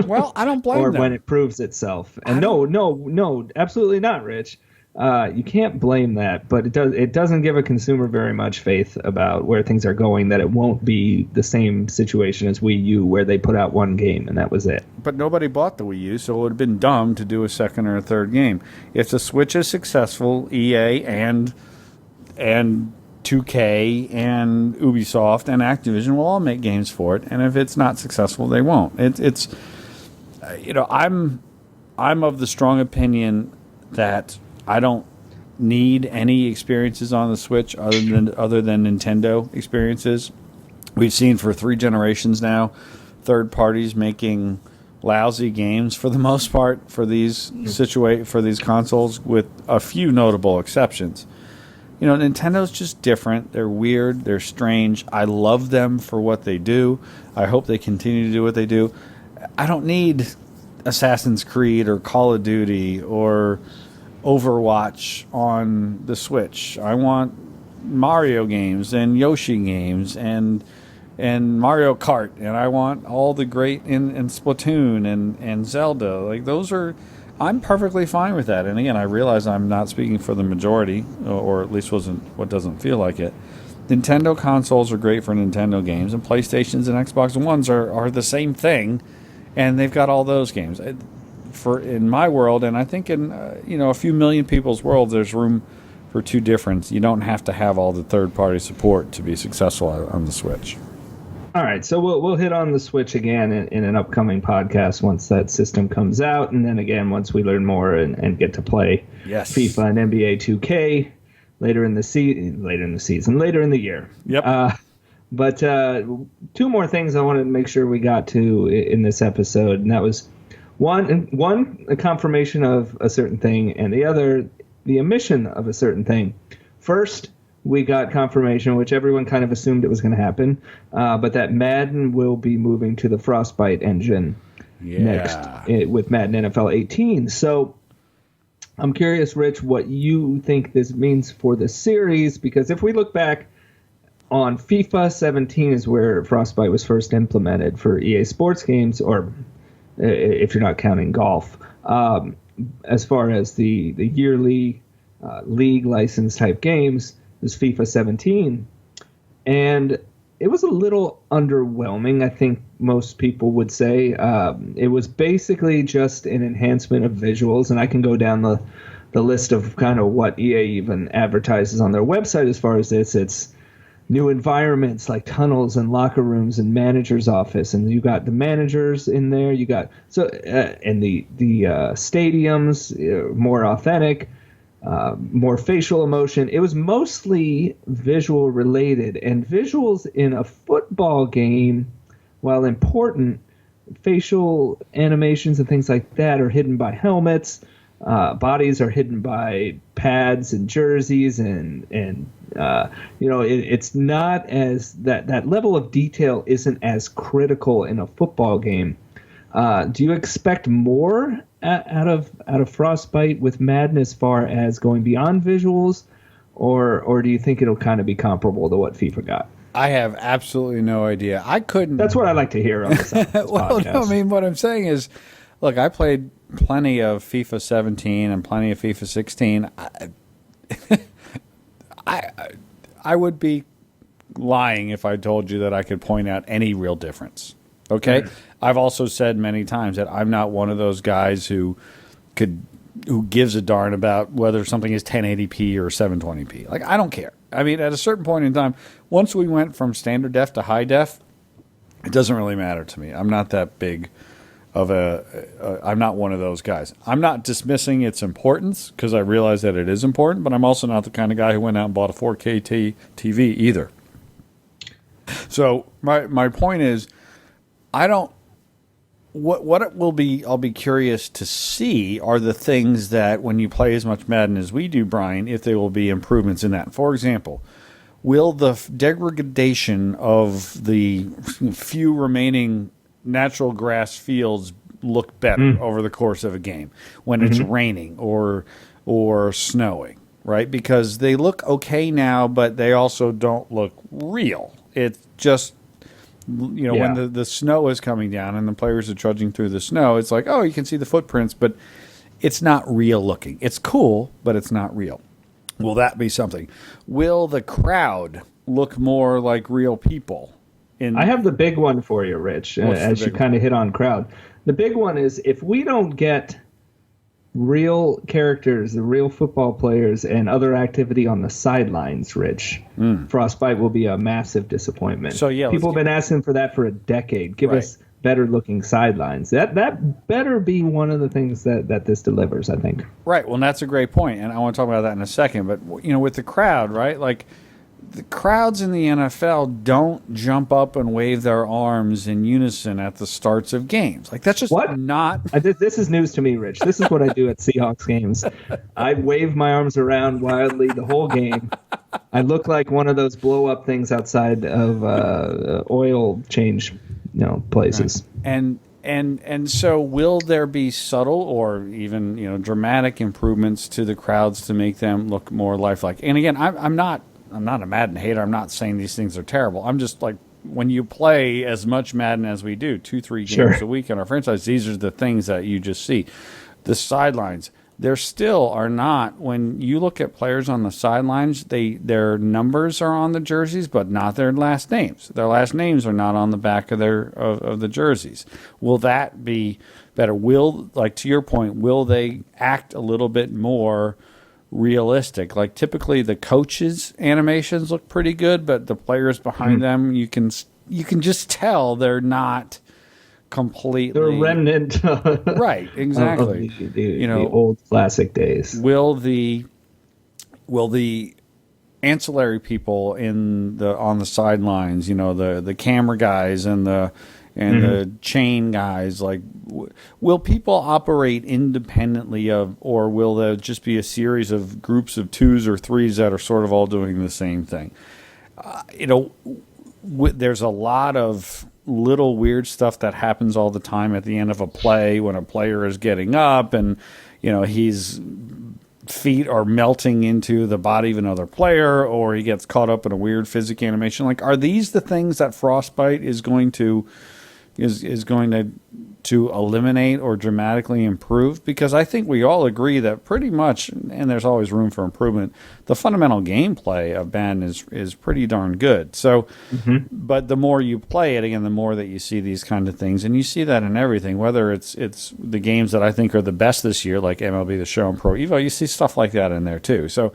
Well, I don't blame them. Or when it proves itself. And no, absolutely not, Rich. You can't blame that, but it doesn't give a consumer very much faith about where things are going, that it won't be the same situation as Wii U, where they put out one game and that was it. But nobody bought the Wii U, so it would have been dumb to do a second or a third game. If the Switch is successful, EA and 2K and Ubisoft and Activision will all make games for it, and if it's not successful, they won't. It's you know, I'm of the strong opinion that I don't need any experiences on the Switch other than Nintendo experiences. We've seen for 3 generations now, third parties making lousy games for the most part for these for these consoles, with a few notable exceptions. You know, Nintendo's just different. They're weird. They're strange. I love them for what they do. I hope they continue to do what they do. I don't need Assassin's Creed or Call of Duty or Overwatch on the Switch. I want Mario games and Yoshi games and Mario Kart, and I want all the great in Splatoon and Zelda. Like, those are, I'm perfectly fine with that. And again, I realize I'm not speaking for the majority, or at least wasn't what doesn't feel like it. Nintendo consoles are great for Nintendo games, and PlayStations and Xbox Ones are the same thing, and they've got all those games. In my world, and I think in a few million people's world, there's room for 2 different. You don't have to have all the third-party support to be successful on the Switch. All right, so we'll hit on the Switch again in an upcoming podcast once that system comes out, and then again once we learn more and get to play FIFA and NBA 2K later in the year. Yep. But 2 more things I wanted to make sure we got to in this episode, and that was one, a confirmation of a certain thing, and the other, the omission of a certain thing. First, we got confirmation, which everyone kind of assumed it was going to happen, but that Madden will be moving to the Frostbite engine next with Madden NFL 18. So I'm curious, Rich, what you think this means for the series, because if we look back on FIFA 17 is where Frostbite was first implemented for EA Sports games, or if you're not counting golf. As far as the yearly league license type games, is FIFA 17, and it was a little underwhelming. I think most people would say it was basically just an enhancement of visuals, and I can go down the list of kind of what EA even advertises on their website as far as this. It's new environments like tunnels and locker rooms and manager's office, and you got the managers in there. You got and the stadiums more authentic, more facial emotion. It was mostly visual related, and visuals in a football game, while important, facial animations and things like that are hidden by helmets. Bodies are hidden by pads and jerseys, and it's not as that level of detail isn't as critical in a football game. Do you expect more out of Frostbite with Madden as far as going beyond visuals, or do you think it'll kind of be comparable to what FIFA got? I have absolutely no idea. I couldn't. That's what I like to hear on this well, podcast. no, I mean, what I'm saying is, look, I played plenty of FIFA 17 and plenty of FIFA 16. I would be lying if I told you that I could point out any real difference. Okay? I've also said many times that I'm not one of those guys who gives a darn about whether something is 1080p or 720p. Like, I don't care. I mean, at a certain point in time, once we went from standard def to high def, it doesn't really matter to me. I'm not that big of I'm not one of those guys. I'm not dismissing its importance because I realize that it is important, but I'm also not the kind of guy who went out and bought a 4K TV either. So my point is, I don't. What it will be, I'll be curious to see are the things that when you play as much Madden as we do, Brian, if there will be improvements in that. For example, will the degradation of the few remaining natural grass fields look better over the course of a game when it's raining or snowing, right? Because they look okay now, but they also don't look real. It's just, when the snow is coming down and the players are trudging through the snow, it's like, oh, you can see the footprints, but it's not real looking. It's cool, but it's not real. Will that be something? Will the crowd look more like real people? I have the big one for you, Rich, as you kind of hit on crowd. The big one is if we don't get real characters, the real football players, and other activity on the sidelines, Rich, Frostbite will be a massive disappointment. So, yeah, people have been asking for that for a decade. Give us better-looking sidelines. That better be one of the things that this delivers, I think. Right. Well, that's a great point, and I want to talk about that in a second. But, with the crowd, right, like, the crowds in the NFL don't jump up and wave their arms in unison at the starts of games. Like, that's just not... This is news to me, Rich. This is what I do at Seahawks games. I wave my arms around wildly the whole game. I look like one of those blow-up things outside of oil change places. Right. And so will there be subtle or even dramatic improvements to the crowds to make them look more lifelike? And again, I'm not a Madden hater. I'm not saying these things are terrible. I'm just like, when you play as much Madden as we do, 2-3 games a week in our franchise, these are the things that you just see. The sidelines, there still are not, when you look at players on the sidelines, their numbers are on the jerseys, but not their last names. Their last names are not on the back of of the jerseys. Will that be better? To your point, will they act a little bit more realistic? Like, typically the coaches' animations look pretty good, but the players behind them, you can just tell they're not completely... They're a remnant. Right, exactly. Of the old classic days. Will the ancillary people on the sidelines, the camera guys and the chain guys, like, will people operate independently of, or will there just be a series of groups of 2s or 3s that are sort of all doing the same thing? There's a lot of little weird stuff that happens all the time at the end of a play when a player is getting up and his feet are melting into the body of another player, or he gets caught up in a weird physics animation. Like, are these the things that Frostbite is going to to eliminate or dramatically improve, because I think we all agree that pretty much, and there's always room for improvement, the fundamental gameplay of Madden is pretty darn good. So, but the more you play it, again, the more that you see these kind of things, and you see that in everything, whether it's the games that I think are the best this year, like MLB The Show and Pro Evo, you see stuff like that in there too. So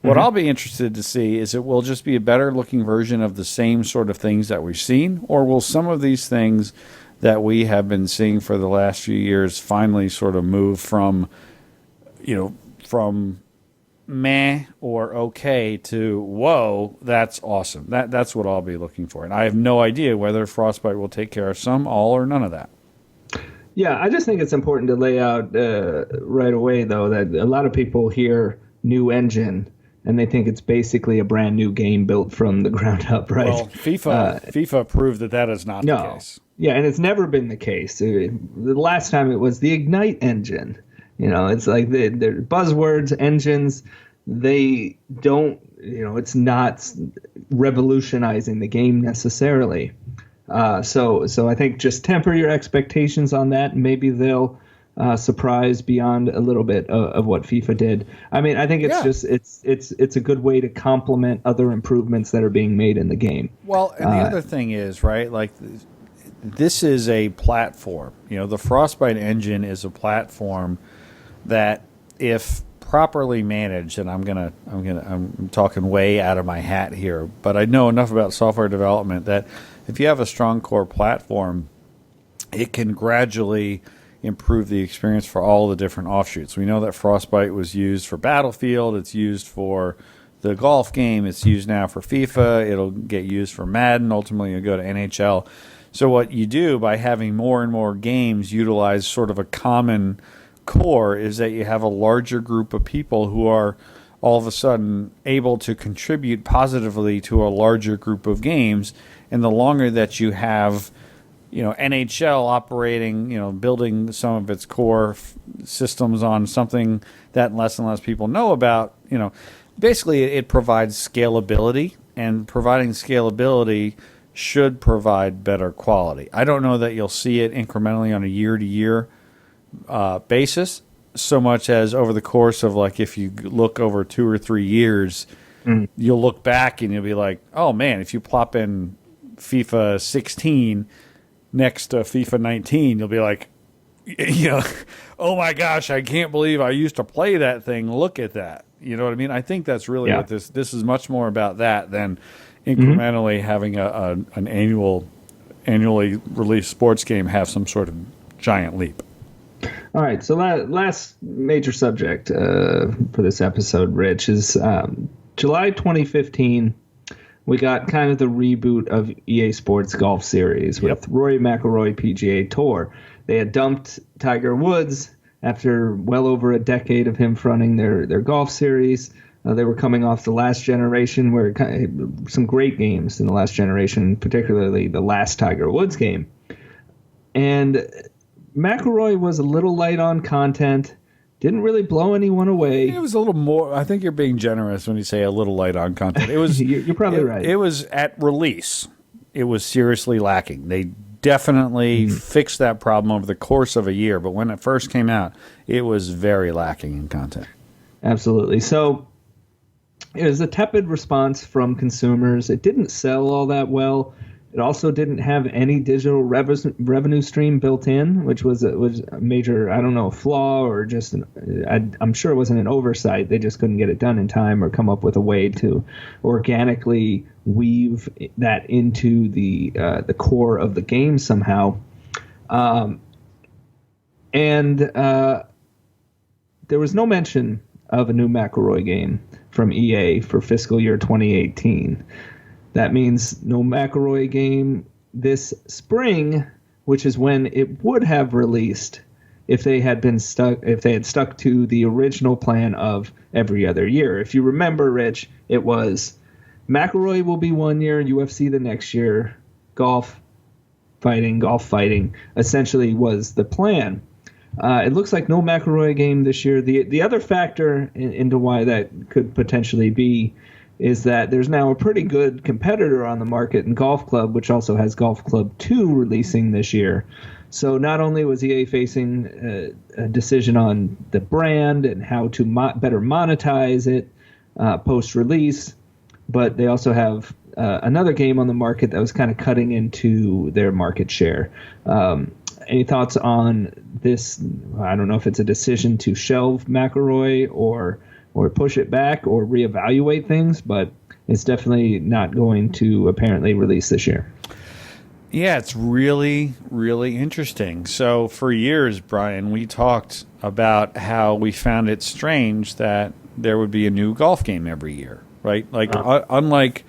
what I'll be interested to see is it will just be a better looking version of the same sort of things that we've seen, or will some of these things that we have been seeing for the last few years finally sort of move from meh or okay to whoa, that's awesome. That's what I'll be looking for. And I have no idea whether Frostbite will take care of some, all, or none of that. Yeah, I just think it's important to lay out right away, though, that a lot of people hear new engine and they think it's basically a brand new game built from the ground up, right? Well, FIFA proved that is not the case. Yeah, and it's never been the case. The last time it was the Ignite engine. It's like they're buzzwords, engines. They don't, it's not revolutionizing the game necessarily. So I think just temper your expectations on that. Maybe they'll surprise beyond a little bit of what FIFA did. I mean, I think it's it's a good way to complement other improvements that are being made in the game. Well, and the other thing is, right, like this is a platform. The Frostbite engine is a platform that, if properly managed, and I'm talking way out of my hat here, but I know enough about software development that if you have a strong core platform, it can gradually improve the experience for all the different offshoots. We know that Frostbite was used for Battlefield. It's used for the golf game. It's used now for FIFA. It'll get used for Madden. Ultimately, you'll go to NHL. So what you do by having more and more games utilize sort of a common core is that you have a larger group of people who are all of a sudden able to contribute positively to a larger group of games. And the longer that you have, NHL operating, building some of its core systems on something that less and less people know about, basically it provides scalability, and providing scalability should provide better quality. I don't know that you'll see it incrementally on a year-to-year basis so much as over the course of, like, if you look over 2 or 3 years, you'll look back and you'll be like, oh man, if you plop in FIFA 16 next to FIFA 19, you'll be like, oh my gosh, I can't believe I used to play that thing. Look at that. You know what I mean? I think that's really what this is much more about that than incrementally having an annually released sports game have some sort of giant leap. All right, so last major subject for this episode, Rich, is July 2015. We got kind of the reboot of EA Sports Golf Series with Rory McIlroy PGA Tour. They had dumped Tiger Woods after well over a decade of him fronting their golf series. They were coming off the last generation, where some great games in the last generation, particularly the last Tiger Woods game. And McIlroy was a little light on content, didn't really blow anyone away. It was a little more. I think you're being generous when you say a little light on content. It was. You're probably right. It was at release. It was seriously lacking. They definitely fixed that problem over the course of a year, but when it first came out, it was very lacking in content. Absolutely. So it was a tepid response from consumers. It didn't sell all that well. It also didn't have any digital revenue stream built in, which was a major, I don't know, flaw, or just I'm sure it wasn't an oversight. They just couldn't get it done in time or come up with a way to organically weave that into the core of the game somehow. And there was no mention of a new McIlroy game from EA for fiscal year 2018. That means no McIlroy game this spring, which is when it would have released if they had stuck to the original plan of every other year. If you remember, Rich, it was McIlroy will be 1 year, UFC the next year, golf fighting essentially was the plan. It looks like no McIlroy game this year. The other factor into why that could potentially be is that there's now a pretty good competitor on the market in Golf Club, which also has Golf Club 2 releasing this year. So not only was EA facing a decision on the brand and how to better monetize it post-release, but they also have another game on the market that was kind of cutting into their market share. Any thoughts on this? I don't know if it's a decision to shelve McElroy or push it back or reevaluate things, but it's definitely not going to apparently release this year. Yeah, it's really, really interesting. So for years, Brian, we talked about how we found it strange that there would be a new golf game every year, right? Like unlike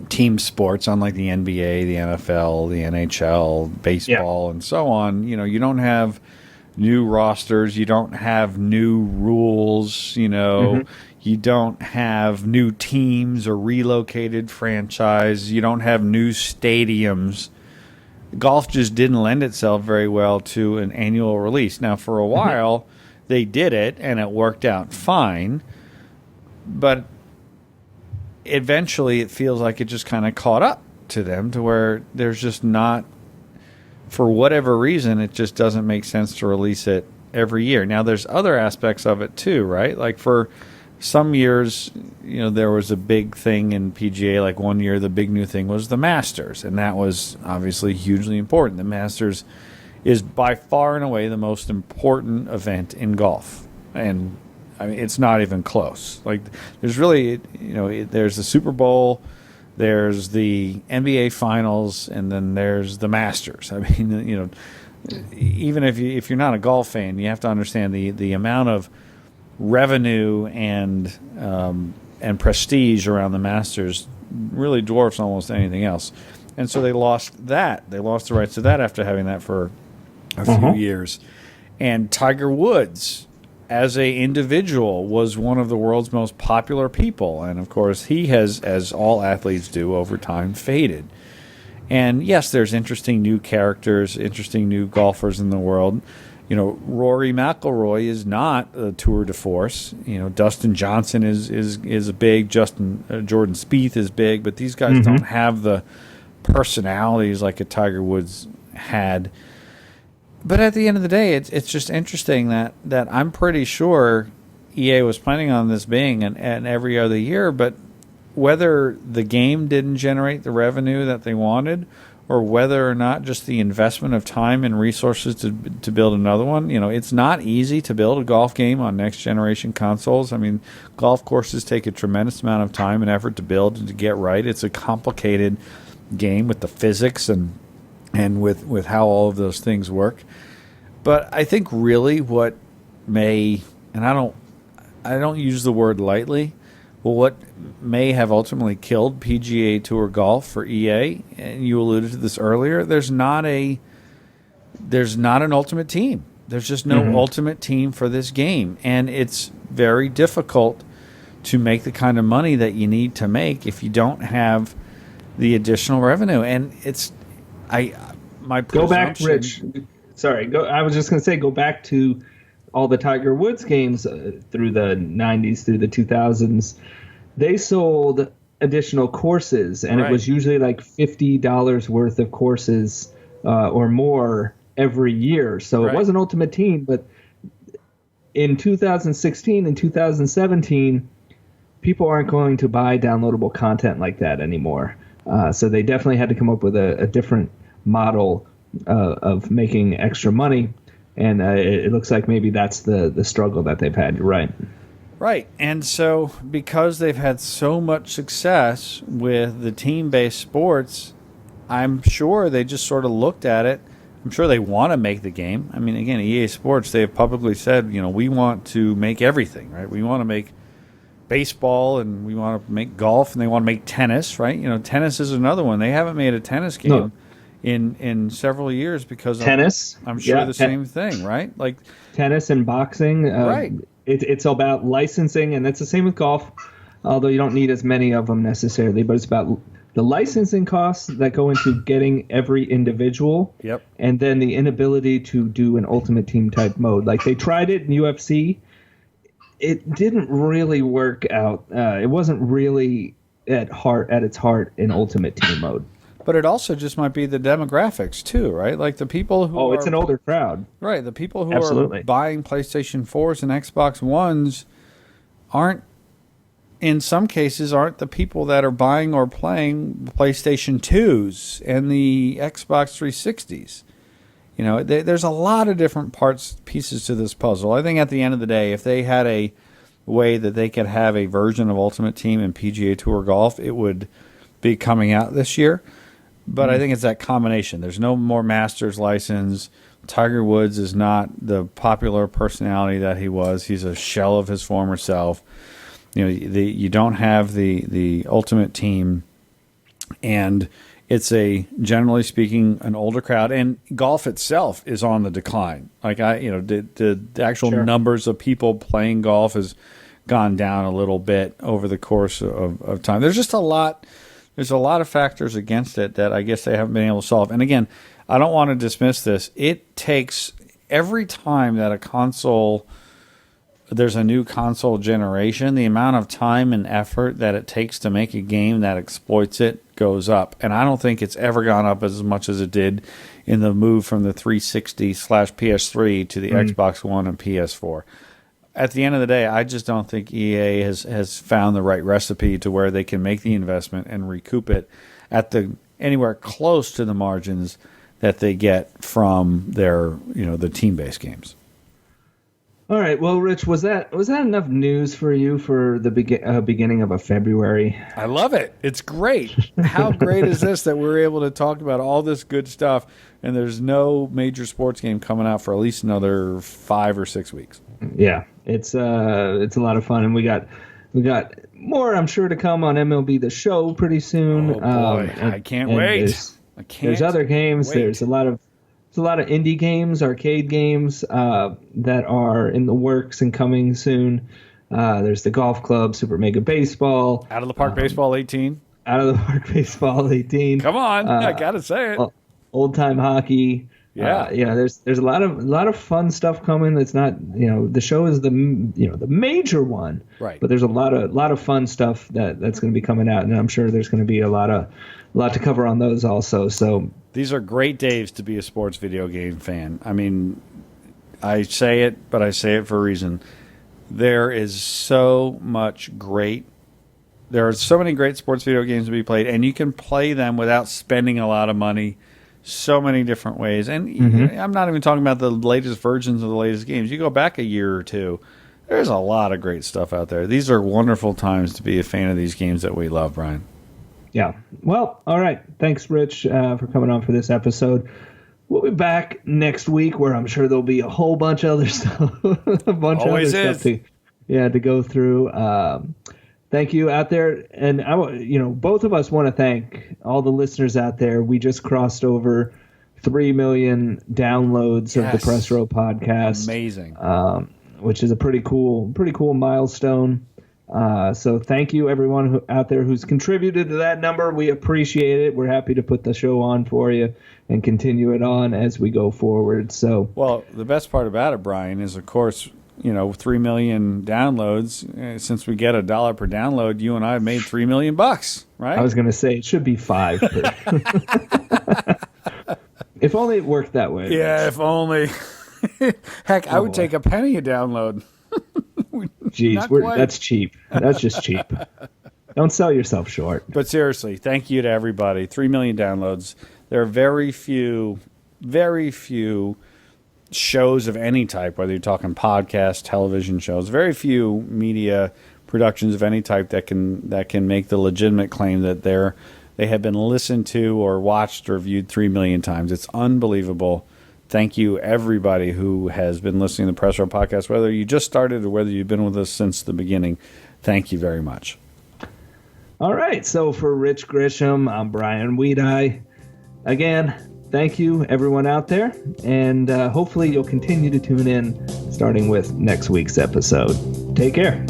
team sports, unlike the NBA, the NFL, the NHL, baseball, and so on, you don't have new rosters, you don't have new rules, you don't have new teams or relocated franchise, you don't have new stadiums. Golf just didn't lend itself very well to an annual release. Now, for a while, they did it, and it worked out fine, but eventually it feels like it just kind of caught up to them to where there's just not, for whatever reason, it just doesn't make sense to release it every year. Now, there's other aspects of it too, right? Like for some years, there was a big thing in PGA. Like one year, the big new thing was the Masters, and that was obviously hugely important. The Masters is by far and away the most important event in golf, and I mean, it's not even close. Like, there's really, there's the Super Bowl, there's the NBA Finals, and then there's the Masters. I mean, even if you're not a golf fan, you have to understand the amount of revenue and prestige around the Masters really dwarfs almost anything else. And so they lost that. They lost the rights to that after having that for a few years. And Tiger Woods, as a individual, was one of the world's most popular people. And, of course, he has, as all athletes do over time, faded. And, yes, there's interesting new characters, interesting new golfers in the world. Rory McIlroy is not a tour de force. Dustin Johnson is big. Jordan Spieth is big. But these guys don't have the personalities like a Tiger Woods had. But at the end of the day, it's just interesting that I'm pretty sure EA was planning on this being an every other year, but whether the game didn't generate the revenue that they wanted, or whether or not just the investment of time and resources to build another one, it's not easy to build a golf game on next generation consoles. I mean, golf courses take a tremendous amount of time and effort to build and to get right. It's a complicated game with the physics and with how all of those things work. But I think really what may, and I don't use the word lightly, but what may have ultimately killed PGA Tour golf for EA, and you alluded to this earlier, there's not an ultimate team. There's just no ultimate team for this game. And it's very difficult to make the kind of money that you need to make if you don't have the additional revenue. And my go back, Rich. Sorry, I was just going to say, go back to all the Tiger Woods games through the 90s, through the 2000s. They sold additional courses, and it was usually like $50 worth of courses or more every year. So it was an ultimate team, but in 2016 and 2017, people aren't going to buy downloadable content like that anymore. So they definitely had to come up with a different model of making extra money, and it looks like maybe that's the struggle that they've had. You're right. Right, and so because they've had so much success with the team-based sports, I'm sure they just sort of looked at it. I'm sure they want to make the game. I mean, again, EA Sports, they have publicly said, we want to make everything, right? We want to make baseball, and we want to make golf, and they want to make tennis, right? Tennis is another one. They haven't made a tennis game in several years because tennis. I'm sure the same thing, right? Like tennis and boxing. Right. It's about licensing, and that's the same with golf, although you don't need as many of them necessarily. But it's about the licensing costs that go into getting every individual, and then the inability to do an ultimate team type mode. Like they tried it in UFC. it didn't really work out. It wasn't really at its heart in Ultimate Team mode. But it also just might be the demographics too, right? Like the people who it's an older crowd. Right, the people who Absolutely. are buying PlayStation 4s and Xbox Ones aren't, in some cases, aren't the people that are buying or playing PlayStation 2s and the Xbox 360s. You know, there's a lot of different pieces to this puzzle. I think at the end of the day, if they had a way that they could have a version of Ultimate Team and PGA Tour Golf, it would be coming out this year. But I think it's that combination. There's no more Masters license. Tiger Woods is not the popular personality that he was. He's a shell of his former self. You know, you don't have the Ultimate Team, and it's generally speaking, an older crowd, and golf itself is on the decline. Like the actual numbers of people playing golf has gone down a little bit over the course of time. There's just a lot. There's a lot of factors against it that I guess they haven't been able to solve. And again, I don't want to dismiss this. It takes every time that there's a new console generation, the amount of time and effort that it takes to make a game that exploits it goes up. And I don't think it's ever gone up as much as it did in the move from the 360/PS3 to the Xbox One and PS4. At the end of the day, I just don't think EA has found the right recipe to where they can make the investment and recoup it at anywhere close to the margins that they get from their the team-based games. All right. Well, Rich, was that enough news for you for the beginning of a February? I love it. It's great. How great is this that we're able to talk about all this good stuff, and there's no major sports game coming out for at least another 5 or 6 weeks. Yeah, it's a lot of fun, and we got more, I'm sure, to come on MLB The Show pretty soon. Oh boy, I can't wait. There's other games. There's a lot of indie games, arcade games that are in the works and coming soon. There's the Golf Club, Super Mega Baseball, Out of the Park Baseball 18. Out of the Park Baseball 18. Come on, I gotta say it. Old time hockey. Yeah, there's a lot of fun stuff coming. That's not the show is the major one, right? But there's a lot of fun stuff that's going to be coming out, and I'm sure there's going to be a lot to cover on those also. So these are great days to be a sports video game fan. I mean, I say it, but I say it for a reason. There are so many great sports video games to be played, and you can play them without spending a lot of money. So many different ways. And I'm not even talking about the latest versions of the latest games. You go back a year or two, there's a lot of great stuff out there. These are wonderful times to be a fan of these games that we love, Brian. Yeah. Well, all right. Thanks, Rich, for coming on for this episode. We'll be back next week where I'm sure there'll be a whole bunch of other stuff. Always is. To go through. Thank you out there. And both of us want to thank all the listeners out there. We just crossed over 3 million downloads of the Press Row podcast. Amazing. Which is a pretty cool milestone. So thank you everyone out there who's contributed to that number. We appreciate it. We're happy to put the show on for you and continue it on as we go forward. So, well, the best part about it, Brian, is of course, 3 million downloads. Since we get $1 per download, you and I have made $3 million, right? I was going to say it should be 5. If only it worked that way. Yeah, if only. Heck, I would take a penny a download. Jeez, that's cheap. That's just cheap. Don't sell yourself short. But seriously, thank you to everybody. 3 million downloads. There are very few shows of any type, whether you're talking podcasts, television shows, very few media productions of any type that can make the legitimate claim that they have been listened to or watched or viewed 3 million times. It's unbelievable. Thank you, everybody who has been listening to the Press Row Podcast, whether you just started or whether you've been with us since the beginning. Thank you very much. All right. So for Rich Grisham, I'm Brian Weedeye. Again, thank you, everyone out there, and hopefully you'll continue to tune in starting with next week's episode. Take care.